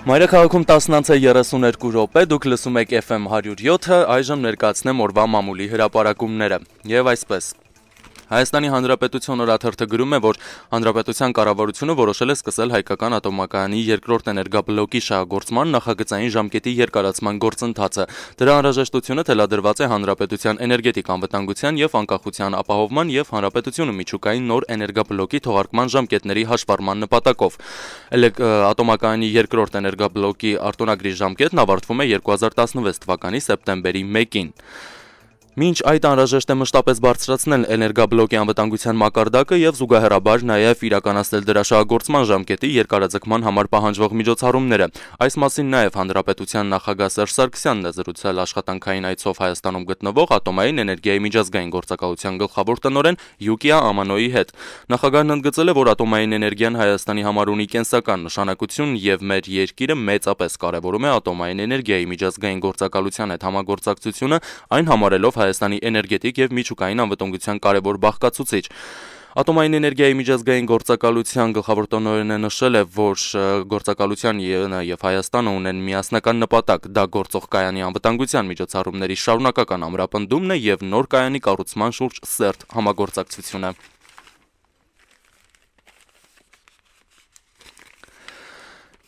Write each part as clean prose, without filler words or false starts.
Մայրաքաղաքում 10:32 րոպե, դուք լսում եք FM 107-ը, այժմ ներկայացնեմ օրվա մամուլի հրապարակումները, եւ այսպես. Հայաստանի Հանրապետություն օրաթերթը գրում է, որ Հանրապետության կառավարությունը որոշել է սկսել հայկական ատոմակայանի երկրորդ էներգաբլոկի շահագործման նախագծային ժամկետի երկարացման գործընթացը։ Դրա անհրաժեշտությունը թելադրված է Հանրապետության էներգետիկ անվտանգության եւ անկախության ապահովման եւ Հանրապետությունը միջուկային նոր էներգաբլոկի թողարկման ժամկետների հաշվառման նպատակով։ Ատոմակայանի երկրորդ էներգաբլոկի արտոնագրի ժամկետն ավարտվում է 2016 թվականի սեպտեմբերի 1-ին։ Մինչ այդ անհրաժեշտ է մշտապես բարձրացնել էներգաբլոկի անվտանգության մակարդակը եւ զուգահեռաբար նաեւ իրականացնել դրա շահագործման ժամկետի երկարաձգման համար պահանջվող միջոցառումները։ Այս մասին նաեւ Հանրապետության նախագահ Սերժ Սարգսյանն է զրուցել աշխատանքային այցով Հայաստանում գտնվող Ատոմային էներգիայի միջազգային գործակալության գլխավոր տնօրեն Յուկիա Ամանոյի հետ։ Նախագահն ընդգծել է, որ ատոմային էներգիան Հայաստանի համար ունի կենսական նշանակություն եւ մեր երկիրը մեծապես կարեւորում է ատոմային էներգիայի միջազգային գործակալության հետ համագործակցությունը, այն համարելով Հայաստանի էներգետիկ եւ միջուկային անվտանգության կարևոր բաղկացուցիչ։ Ատոմային էներգիայի միջազգային գործակալության գլխավոր տնօրենը նշել է, որ գործակալության եւ Հայաստանը ունեն միասնական նպատակ՝ դա գործող կայանի անվտանգության միջոցառումների շարունակական ամրապնդումն է եւ նոր կայանի կառուցման շուրջ սերտ համագործակցությունը։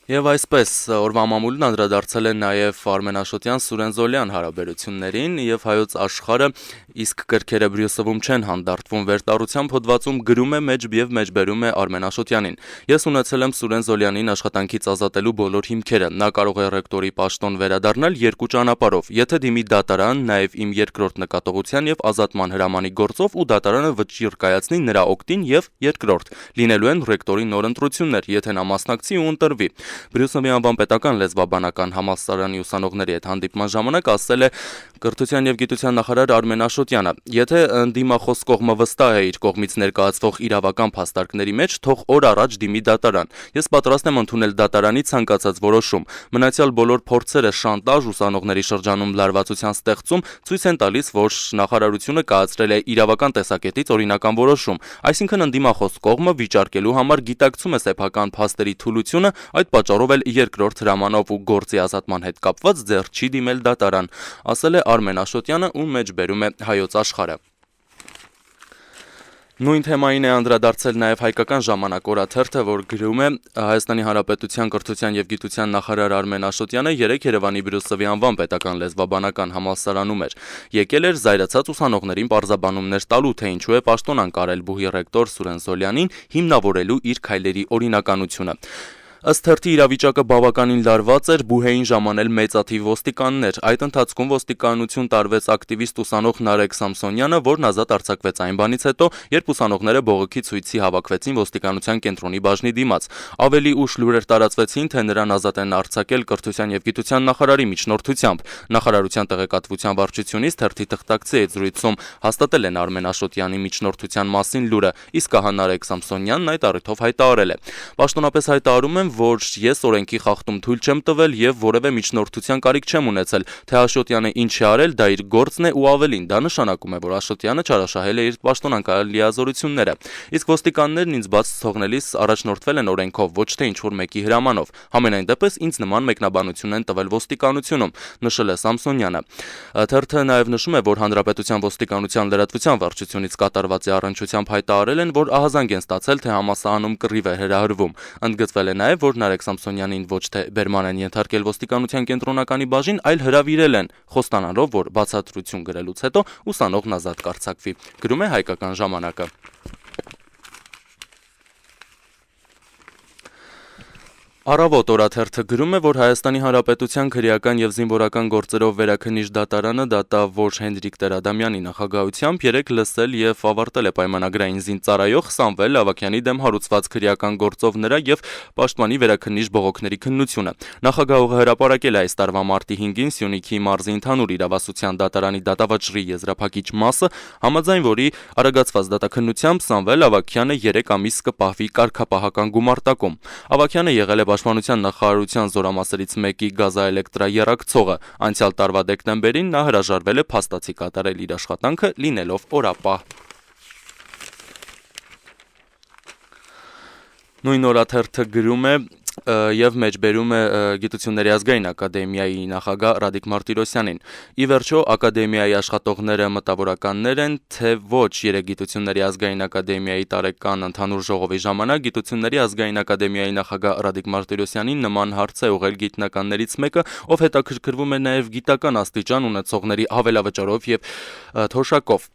Եվ այսպես, օրվա մամուլն անդրադարձել է նաև Արմեն Աշոտյան-Սուրեն Զոլյան հարաբերություններին եւ Հայոց Աշխարհը իսկ կրքերը Բրյուսելում չեն հանդարտվում վերտառությամբ հոդվածում գրում է եւ մեջբերում է Արմեն Աշոտյանին։ Ես ունեցել եմ Սուրեն Զոլյանին աշխատանքից ազատելու բոլոր հիմքերը։ Նա կարող է ռեկտորի պաշտոն վերադառնալ երկու ճանապարհով։ Եթե դիմի դատարան, նաև իմ երկրորդ նկատողության եւ ազատման հրամանի գործով ու դատարանը վճիռ կայացնի նրա օգտին եւ երկրորդ։ Լինելու են ռեկտորի նոր ընտրություններ, եթե նա մասնակցի ու ընտրվի։ Բրյուսելի անվան պետական լեզվաբանական համալսարանի ուսանողների հետ հանդիպման ժամանակ ասել է կրթության եւ գիտության նախարար Արմեն Աշոտյանը. եթե դիմախոս կողմը վստահ է իր կողմից ներկայացվող իրավական փաստարկների մեջ, թող օր առաջ դիմի դատարան։ Ես պատրաստ եմ ընդունել դատարանի ցանկացած որոշում։ Մնացյալ բոլոր փորձերը շանտաժ ուսանողների շրջանում լարվածության ստեղծում ցույց են տալիս, որ նախարարությունը կայացրել է իրավական տեսակետից օրինական որոշում, այսինքն ընդդիմախոս կողմը վիճարկելու համար գիտակցում է սեփական փաստերի թուլությունը, այդ պատճառով էլ երկրորդ հրամանով ու գործի ազատման հետ կապված ձեռ չի դիմել դատարան, ասել է Արմեն Աշոտյանը ու մեջբերում է Հայոց Աշխարհը։ Նույն թեմային է անդրադարձել նաև հայկական ժամանակ օրաթերթը, որ գրում է Հայաստանի Հանրապետության կրթության եւ գիտության նախարար Արմեն Աշոտյանը երեկ Երևանի Բրյուսելի անվան պետական լեզվաբանական համալսարանում էր։ Եկել էր զայրացած ուսանողներին պարզաբանումներ տալու, թե ինչու է պաշտոն անկարել բուհի ռեկտոր Սուրեն Զոլյանին հիմնավորելու իր քայլերի օրինականությունը։ Ըստ թերթի իրավիճակը բավականին լարված էր, բուհեին ժամանել մեծաթիվ ոստիկաններ։ Այդ ընթացքում ոստիկանություն տարվեց ակտիվիստ ուսանող Նարեկ Սամսոնյանը, որն ազատ արձակվեց այն բանից հետո, երբ ուսանողները բողոքի ցույցի հավաքվեցին ոստիկանության կենտրոնի բաժնի դիմաց։ Ավելի ուշ լուրեր տարածվեցին, թե նրան ազատ են արձակել կրթության եւ գիտության նախարարի միջնորդությամբ։ Նախարարության տեղեկատվության վարչությունից թերթի թղթակցի հետ զրույցում հաստատել են Արմեն Աշոտյանի միջնորդության մասին լուրը, իսկ ահա Նարեկ Սամսոնյանն այդ առիթով հայտարարել է. Պաշտոնապես հայտարարում եմ, որ ես օրենքի խախտում թույլ չեմ տվել եւ որևէ միջնորդության կարիք չեմ ունեցել, թե Աշոտյանը ինչ է արել, դա իր գործն է ու ավելին, դա նշանակում է, որ Աշոտյանը չարաշահել է իր պաշտոնանկար լիազորությունները։ Իսկ ոստիկաններն ինձ բաց թողնելիս առաջնորդվել են օրենքով, ոչ թե ինչ-որ մեկի հրամանով։ Համենայն դեպս ինձ նման մեկնաբանություն են տվել ոստիկանությունում, նշել է Սամսոնյանը։ Թերթը նաեւ նշում է, որ Հանրապետության ոստիկանության լրատվության վարչությունից կատարված առնչությամբ հայտարարել են, որ ահազանգ են ստացել, թե համալսարանում կռիվ է հրահրվում։ Ընդգծվել է նաեւ, որ Նարեկ Սամսոնյանին ոչ թե բերման են ենթարկել ոստիկանության կենտրոնականի բաժին, այլ հրավիրել են, խոստանալով, որ բացատրություն գրելուց հետո ուսանողն ազատ կարձակվի։ Գրում է Հայկական ժամանակը։ Առավոտ օրաթերթը գրում է, որ Հայաստանի Հանրապետության քրեական եւ զինվորական գործերով վերաքննիչ դատարանը դատավոր Հենրիկ Տեր-Ադամյանի նախագահությամբ երեկ լսել եւ ավարտել է պայմանագրային զինծառայող Սամվել Ավագյանի դեմ հարուցված քրեական գործով նրա եւ պաշտպանի վերաքննիչ բողոքների քննությունը։ Նախագահողը հրապարակել է այս տարվա մարտի 5-ին Սյունիքի մարզի ընդհանուր իրավասության դատարանի դատավճռի եզրափակիչ մասը, համաձայն որի արագացված դատաքննությամբ Սամվել Ավագյանը 3 ամիս կպահվի կարգապահական գումարտակում։ Ավագյանը եղել է Պաշտպանության նախարարության զորամասերից մեկի գազաէլեկտրաեռակցողը։ Անցյալ տարվա դեկտեմբերին նա հրաժարվել է փաստացի կատարել իր աշխատանքը, լինելով օրապահ։ Նույն օրաթերթը գրում է. եւ մեջբերում է Գիտությունների ազգային ակադեմիայի նախագահ Ռադիկ Մարտիրոսյանին։ Ի վերջո ակադեմիայի աշխատողները մտավորականներ են, թե ոչ Գիտությունների ազգային ակադեմիայի տարեկան ընդհանուր ժողովի ժամանակ Գիտությունների ազգային ակադեմիայի նախագահ Ռադիկ Մարտիրոսյանին նման հարց է ուղղել գիտնականներից մեկը, ով հետաքրքրվում է նաեւ գիտական աստիճան ունեցողների հավելավճարով եւ թոշակով։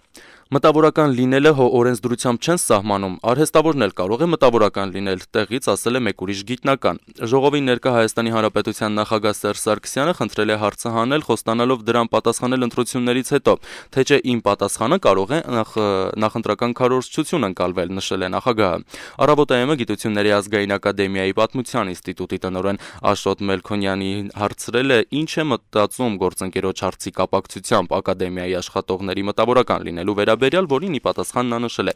Մտավորական լինելը օրենսդրությամբ չեն սահմանում, արհեստավորն էլ կարող է մտավորական լինել, տեղից ասել է մեկ ուրիշ գիտնական։ Ժողովին ներկա Հայաստանի Հանրապետության նախագահ Սերժ Սարգսյանը խնդրել է հարցը հանել, խոստանալով դրան պատասխանել ընտրություններից հետո, թե չէ իմ պատասխանը կարող է նախընտրական քարոզչություն ընկալվել, նշել է նախագահը։ Առավոտ-ը Գիտությունների ազգային ակադեմիայի պատմության ինստիտուտի տնօրեն Աշոտ Մելքոնյանին հարցրել է, ինչ է մտածում գործընկերոջ հարցի կապակցությամբ ակադեմիայի աշխատողների մտավորական լինելու վերաբերյալ, որին ի պատասխան նա նշել է.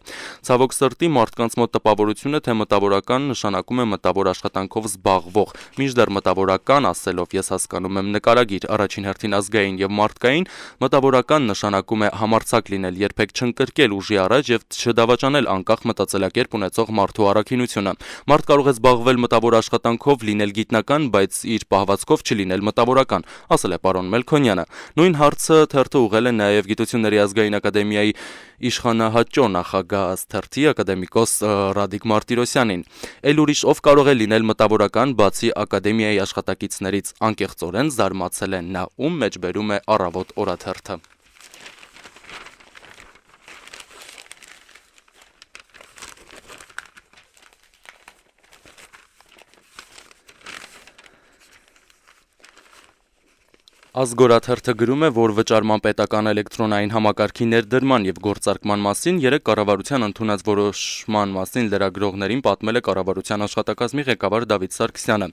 Ցավոք սրտի մարդկանց մոտ տպավորություն է, թե մտավորական նշանակում է մտավոր աշխատանքով զբաղվող։ Մինչդեռ մտավորական ասելով ես հասկանում եմ նկարագիր, առաջին հերթին ազգային եւ մարդկային, մտավորական նշանակում է համարձակ լինել, երբեք չընկրկել ուժի առաջ եւ չդավաճանել անկախ մտածելակերպ ունեցող մարդու առաքինությունը։ Մարդ կարող է զբաղվել մտավոր աշխատանքով, լինել գիտնական, բայց իր պահվածքով չլինել մտավորական, ասել է պարոն Մելքոնյանը։ Նույն հարցը թերթը ուղղել է նաեւ Գիտությունների ազգային ակադեմիայի իշխանահաճո նախագահ ըստ թերթի ակադեմիկոս Ռադիկ Մարտիրոսյանին։ Էլ ուրիշ ով կարող է լինել մտավորական, բացի ակադեմիայի աշխատակիցներից, անկեղծորեն զարմացել է նա, ում մեջբերում է Առավոտ օրաթերթը։ Ազգորաթերթը գրում է, որ վճարման պետական էլեկտրոնային համակարգի ներդրման եւ գործարկման մասին երեկ կառավարության ընդունած որոշման մասին լրագրողներին պատմել է կառավարության աշխատակազմի ղեկավար Դավիթ Սարգսյանը։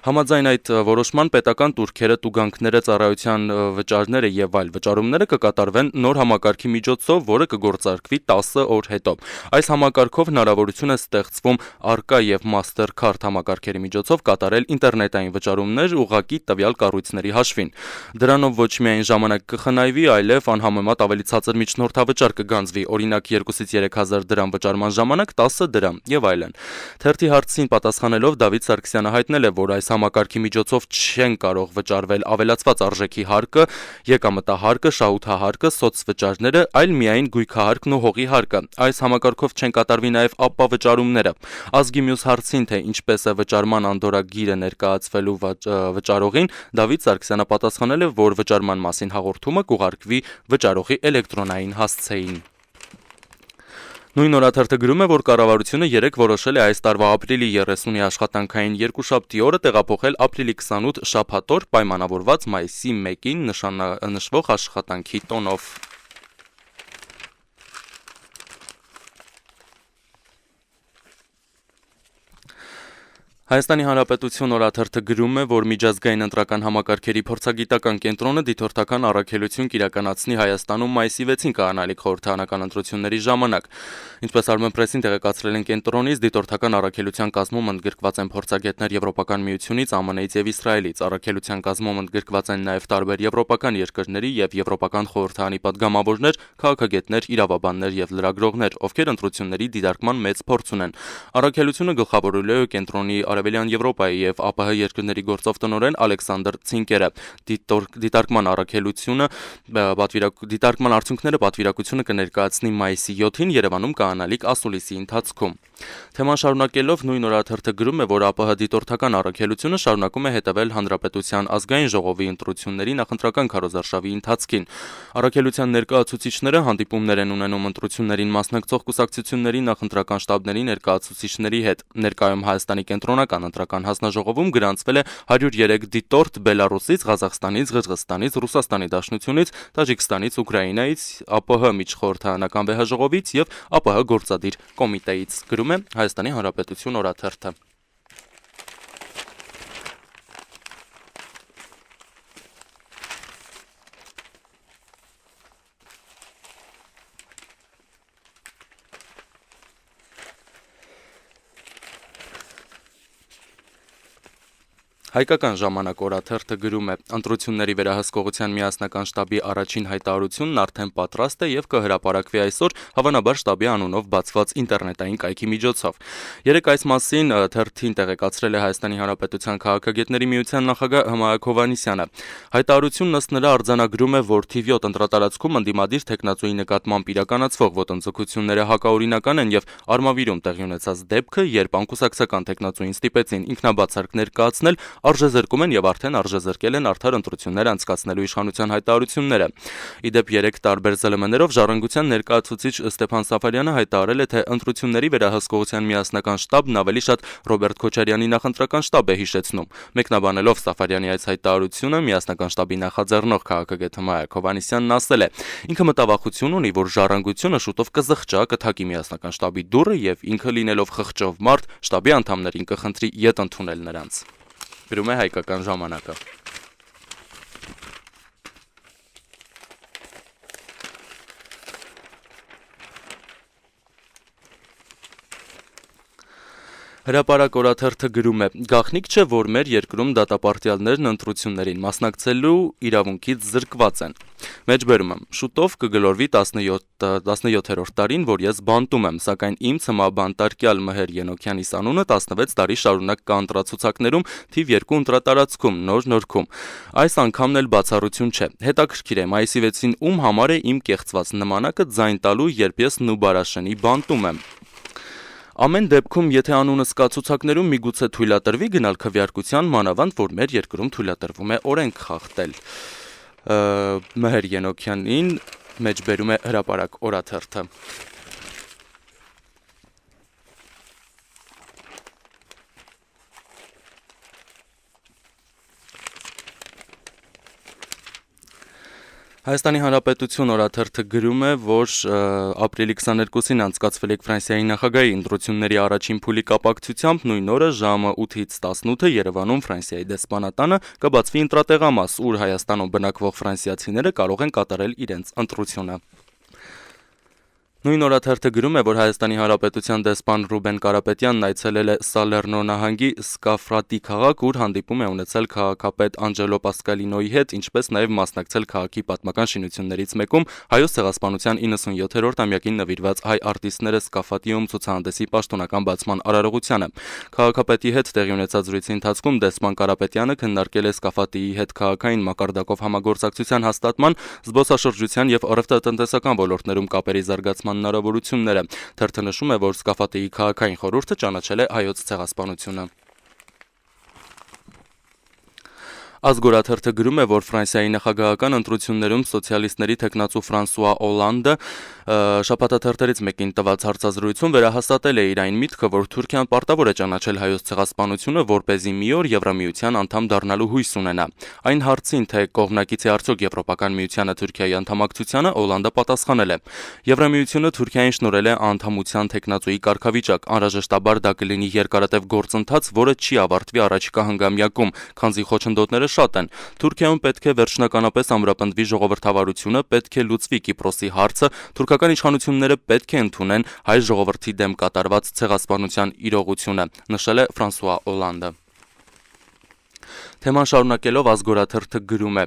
Համաձայն այդ որոշման պետական տուրքերը, տուգանքները, ծառայության վճարները եւ այլ վճարումները կկատարվեն նոր համակարգի միջոցով, որը կգործարկվի 10 օր հետո։ Այս համակարգով հնարավորություն է ստեղծվում Arca եւ Mastercard համակարգերի միջոցով կատարել ինտերնետային վճարումներ ուղղակի տվյալ կառույցների հաշվին։ Դրանով ոչ միայն ժամանակ կխնայվի, այլև անհամեմատ ավելի ցածր միջնորդավճար կգանձվի, օրինակ 2-ից 3000 դրամ վճարման ժամանակ 10 դրամ եւ այլն։ Թերթի հարցին պատասխանելով Դավիթ Սարգսյանը հայտնել է, որ այս համակարգի միջոցով չեն կարող վճարվել ավելացված արժեքի հարկը, եկամտահարկը, շահութահարկը, սոցվճարները, այլ միայն գույքահարկն ու հողի հարկը։ Այս համակարգով չեն կատարվի նաեւ ապավճարումները։ Ազգի մյուս հարցին, թե ինչպես է վճարման անդորրագիրը ներկայացվելու վճարողին, Դավիթ Սարգսյանը պատասխանել է, որ վճարման մասին հաղորդումը կուղարկվի վճարողի էլեկտրոնային հասցեին։ Նույն օրաթերթը գրում է, որ կառավարությունը երեկ որոշել է այս տարվա ապրիլի 30-ի աշխատանքային երկուշաբթի օրը տեղափոխել ապրիլի 28 շաբաթ օր պայմանավորված մայիսի 1-ին նշվող աշխատանքի տոնով։ Հայաստանի Հանրապետություն օրաթերթը գրում է, որ միջազգային ընտրական համակարգերի փորձագիտական կենտրոնը դիտորդական առաքելություն կիրականացնի Հայաստանում մայիսի 6-ին կայանալիք խորհրդարանական ընտրությունների ժամանակ։ Ինչպես Armenpress-ին տեղեկացրել են կենտրոնից, դիտորդական առաքելության կազմում ընդգրկված են փորձագետներ Եվրոպական միությունից, ԱՄՆ-ից եւ Իսրայելից։ Առաքելության կազմում ընդգրկված են նաեւ տարբեր եվրոպական երկրների եւ Եվրոպական խորհրդարանի падգամավորներ, քաղաքագետներ, իրավաբաններ եւ լրագրողներ, ովքեր ընտրությունների դիտարկման մեծ փորձ ունեն։ Առաքելությունը գլխավորելու է կենտրոնի Արևելյան Եվրոպայի եւ ԱՊՀ երկրների գործով տնօրեն Ալեքսանդր Ցինկերը։ Դիտարկման արդյունքները պատվիրակությունը կներկայացնի մայիսի 7-ին Երևանում կայանալիք ասուլիսի ընթացքում։ Թեման շարունակելով նույն օրաթերթը գրում է, որ ԱՊՀ դիտորդական առաքելությունը շարունակում է հետևել Հանրապետության ազգային ժողովի ընտրությունների նախընտրական քարոզարշավի ընթացքին։ Առաքելության ներկայացուցիչները հանդիպումներ են ունենում ընտրություններին մասնակցող կուսակցությունների նախընտրական շտաբների ներկայացուցիչների հետ։ Ներկայում Հայաստանի կենտրոնական ընտրական հանձնաժողովում գրանցվել է 103 դիտորդ Բելարուսից, Ղազախստանից, Ղրղզստանից, Ռուսաստանի Դաշնությունից, Տաջիկստանից, Ուկրաինայից, ԱՊՀ միջխորհրդարանական վեհաժողովից եւ ԱՊՀ գործադիր կոմիտեից, գրում է Հայաստանի Հանրապետություն օրաթերթը։ Հայկական ժամանակ օրաթերթը գրում է. ընտրությունների վերահսկողության միասնական շտաբի առաջին հայտարարությունն արդեն պատրաստ է եւ կհրապարակվի այսօր, հավանաբար շտաբի անունով բացված ինտերնետային կայքի միջոցով։ Երեկ այս մասին թերթին տեղեկացրել է Հայաստանի Հանրապետության քաղաքագետների միության նախագահ Հմայակ Հովհաննիսյանը։ Հայտարարությունն ըստ նրա արձանագրում է, որ թիվ 7 ընտրատարածքում ընդդիմադիր թեկնածուի նկատմամբ իրականացվող ոտնձգությունները հակաօրինական են եւ արմավիրում տեղի ունեցած դեպքը, երբ անկուսակցական թեկնածուին ստիպեցին ինքնաբացարկ ներկայացնել, արժեզրկում են եւ արդեն արժեզրկել են արդար ընտրություններ անցկացնելու իշխանության հայտարարությունները։ Իդեպ 3 տարբեր ԶԼՄ-ներով Ժառանգության ներկայացուցիչ Ստեփան Սաֆարյանը հայտարարել է, թե ընտրությունների վերահսկողության միասնական շտաբն ավելի շատ Ռոբերտ Քոչարյանի նախընտրական շտաբ է հիշեցնում։ Մեկնաբանելով Սաֆարյանի այս հայտարարությունը, միասնական շտաբի նախաձեռնող քաղաքագետ Հմայակ Հովհաննիսյանն ասել է. ինքը մտավախություն ունի, որ Ժառանգությունը շուտով կզղջա, կթակի միասնական շտաբի դուռը եւ ինքը լինելով խղճով մարդ, շտաբի անդամներին կխնդրի ետ ընդունել նրանց։ Գրում է Հայկական ժամանակը։ Հրապարակ օրաթերթը գրում է. գաղտնիք չէ, որ մեր երկրում դատապարտյալներն ընտրություններին մասնակցելու իրավունքից զրկված են։ Մեջբերում եմ. շուտով կգլորվի 17-րդ տարին, որ ես բանտում եմ, սակայն իմ ցմահբանտարկյալ Մհեր Ենոքյանիս անունը 16 տարի շարունակ կա ընտրացուցակներում թիվ 2 ընտրատարածքում Նոր Նորքում։ Այս անգամն էլ բացառություն չէ։ Հետաքրքիր է, մայիսի 6-ին ում համար է իմ կեղծված նմանակը ձայն տալու, երբ ես Նուբարաշենի բանտում եմ։ Ամեն դեպքում, եթե անունս կա ցուցակներում, միգուցե թույլատրվի գնալ քվեարկության, մանավանդ որ մեր երկրում թույլատրվում է օրենք խախտել։ Մհեր Ենոքյանին մեջբերում է Հրապարակ օրաթերթը։ Հայաստանի Հանրապետություն օրաթերթը գրում է, որ ապրիլի 22-ին անցկացվել է Ֆրանսիայի նախագահի ընտրությունների առաջին փուլի կապակցությամբ նույն օրը ժամը 8-ից 18-ը Երևանում Ֆրանսիայի դեսպանատանը կբացվի ընտրատեղամաս, ուր Հայաստանում բնակվող ֆրանսիացիները կարող են կատարել իրենց ընտրությունը։ Նույն օրաթերթը գրում է, որ Հայաստանի Հանրապետության դեսպան Ռուբեն Կարապետյանն այցելել է Սալեռնո նահանգի Սկաֆրատի քաղաք, ուր հանդիպում է ունեցել քաղաքապետ Անջելո Պասկալինոյի հետ, ինչպես նաև մասնակցել քաղաքի պատմական շինություններից մեկում Հայոց ցեղասպանության 97-րդ ամյակին նվիրված հայ արտիստները Սկաֆատիում ցուցահանդեսի պաշտոնական բացման արարողությանը։ Քաղաքապետի հետ տեղի ունեցած զրույցի ընթացքում դեսպան Կարապետյանը քննարկել է Սկաֆատիի հետ քաղաքային մակարդակով համագործակցության հաստատման, զբոսաշրջության եւ առևտրատնտեսական ոլորտներում կապերի զարգացման հնարավորությունները։ Թերթը նշում է, որ Սկաֆատիի քաղաքային խորհուրդը ճանաչել է հայոց ցեղասպանությունը։ Ազգորաթերթը գրում է, որ Ֆրանսիայի նախագահական ընտրություններում սոցիալիստների թեկնածու Ֆրանսուଆ Օլանդը շաբաթաթերթերից մեկին տված հարցազրույցում վերահաստատել է իր այն միտքը, որ Թուրքիան պարտավոր է ճանաչել հայոց ցեղասպանությունը, որպեսզի մի օր Եվրամիության անդամ դառնալու հույս ունենա։ Այն հարցին, թե կողմնակից է արդյոք Եվրոպական միությանը Թուրքիայի անդամակցությանը, Օլանդը պատասխանել է. Եվրամիությունը Թուրքիային շնորհել է անդամության թեկնածուի կարգավիճակ, անհրաժեշտաբար դա կլինի երկարատև գործընթաց, որը չի ավարտվի առաջիկա հնգամյակում, քանզի խոչընդոտները շատ են։ Թուրքիայում պետք է վերջնականապես ամրապնդվի ժողովրդավարությունը, պետք է լուծվի Կիպրոսի հարցը, թուրքական իշխանությունները պետք է ընդունեն հայ ժողովրդի դեմ կատարված ցեղասպանության իրողությունը, նշել է Ֆրանսուଆ Օլանդը։ Թեման շարունակելով Ազգորաթերթը գրում է.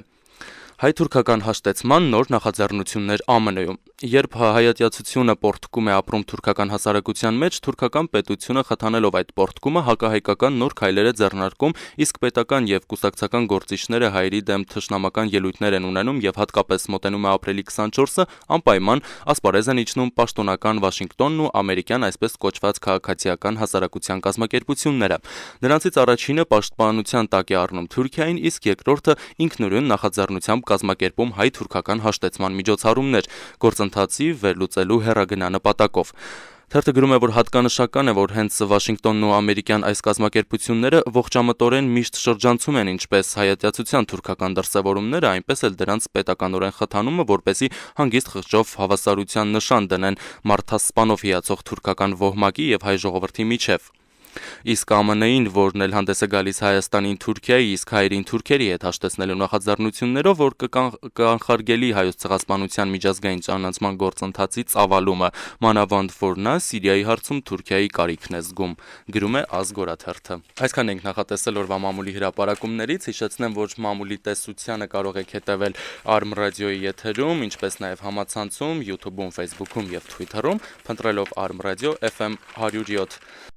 հայ-թուրքական հաշտեցման նոր նախաձեռնություններ ԱՄՆ-ում։ Երբ հայատյացությունը պոռթկում է ապրում թուրքական հասարակության մեջ, թուրքական պետությունը խթանելով այդ պոռթկումը հակահայկական նոր քայլեր է ձեռնարկում, իսկ պետական եւ կուսակցական գործիչները հայերի դեմ թշնամական ելույթներ են ունենում եւ հատկապես մոտենում է ապրիլի 24-ը, անպայման ասպարեզ են իջնում պաշտոնական Վաշինգտոնն ու ամերիկյան այսպես կոչված քաղաքացիական հասարակության կազմակերպությունները։ Նրանցից առաջինը պաշտպանության տակ է առնում Թուրքիային, իսկ երկրորդը ինքնուրույն նախաձեռնությամբ կազմակերպում հայ-թուրքական հաշտեցման միջոցառումներ գործընթացի վերլուծելու հեռագնա նպատակով։ Թերթը գրում է, որ հատկանշական է, որ հենց Վաշինգտոնն ու ամերիկյան այս կազմակերպությունները ողջամտորեն միշտ շրջանցում են ինչպես հայատյացության թուրքական դրսևորումները, այնպես էլ դրանց պետականորեն խթանումը, որպեսզի հանգիստ խղճով հավասարության նշան դնեն մարդասպանով հիացող թուրքական ոհմակի եւ հայ ժողովրդի միջև։ Իսկ ԱՄՆ-ին, որն էլ հանդես է գալիս Հայաստանին Թուրքիայի, իսկ հայերին թուրքերի հետ հաշտեցնելու նախաձեռնություններով, որ կանխարգելի հայոց ցեղասպանության միջազգային ճանաչման գործընթացի ծավալումը, մանավանդ որ նա Սիրիայի հարցում Թուրքիայի կարիքն է զգում, գրում է Ազգորաթերթը։ Այսքան ենք նախատեսել օրվա մամուլի հրապարակումներից, հիշեցնեմ, որ մամուլի տեսությանը կարող եք հետևել Arm Radio-ի եթերում, ինչպես նաև համացանցում, YouTube-ում, Facebook-ում եւ Twitter-ում, փնտրելով Arm Radio FM 107